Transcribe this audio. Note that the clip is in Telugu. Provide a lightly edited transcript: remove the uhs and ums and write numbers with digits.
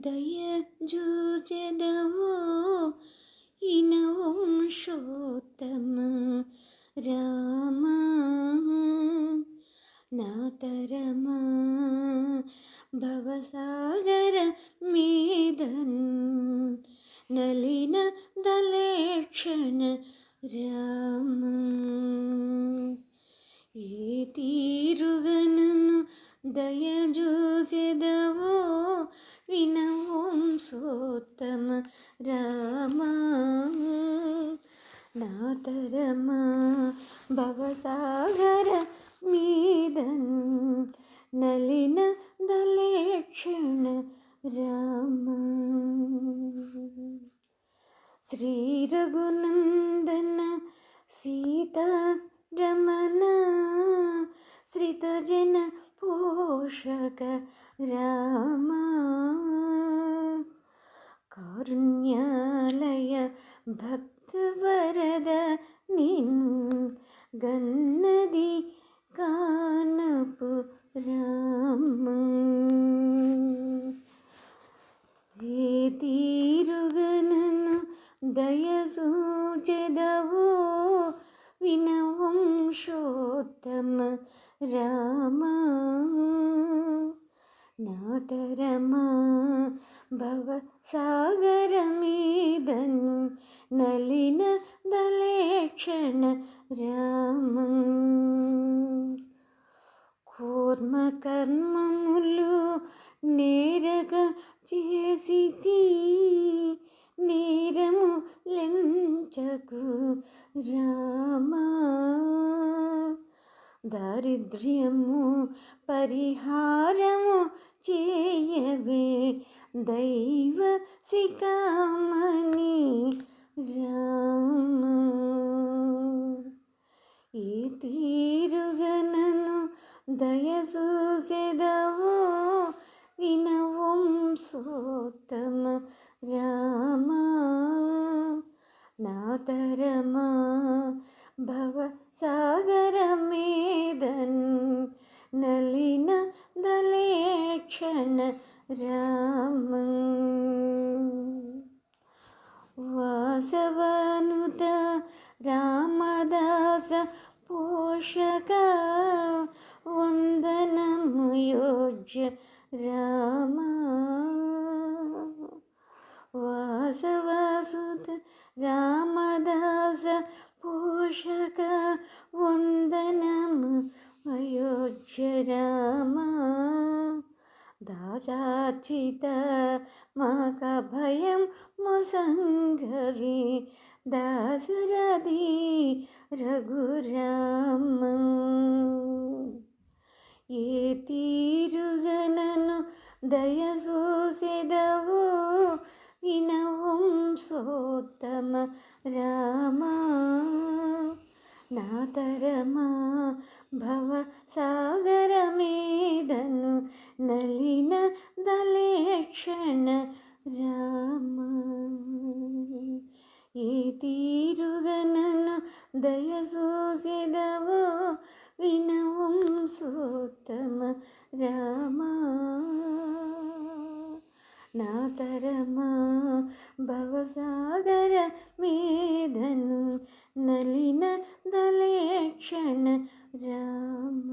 దయ జూచెదవో ఇనవంశోత్తమ రామ నాతరమా భవసాగర మీదన్ నలిన దలేక్షణ రామ ఏ తీరుగనను దయజూసెదవో వినవంశోత్తమ రామ నాతరమా భవసాగర మీదన్ నలిన దలేక్షణ రామ శ్రీ రఘునందన సీతారమణ శ్రితజన పోషక రామ కారుణ్యాలయ భక్తవరద నిన్ గన్నది కానపు రామ ఏ తీరుగనను దయసూచెదవో వినవంశోత్తమ రామ నాతరమా భవసాగర మీదన్ నలిన దలేక్షణ రామ కూర్మ కర్మములు నేరగ చేసితి నేరము లెంచకు రామ దారిద్ర్యము పరిహారము చేయవే దైవ శిఖామణి రామ ఈ తీరుగనను దయసూసెదవో వినవంశోత్తమ రామ నాతరమా భవసాగర మీదన్ నలిన దలేక్షణ రామ వాసవనుత రామదాస పోషక వందనము యోజ్య రామ వాసవసుత రామదాస పోషక వందనము అయోధ్య రామ దాసార్చిత మాక భయం ముసంగవి దాసరథి రఘురామ ఏ తీరుగనను దయసూసెదవో వినవంశోత్తమ రామ నాతరమా భవసాగర మీదను నలిన దలేక్షణ రామ ఏ తీరుగనను దయసూసెదవో వినవంశోత్తమ రామ నాతరమా భవసాగర మీదను నలిన దలేక్షణ రామ.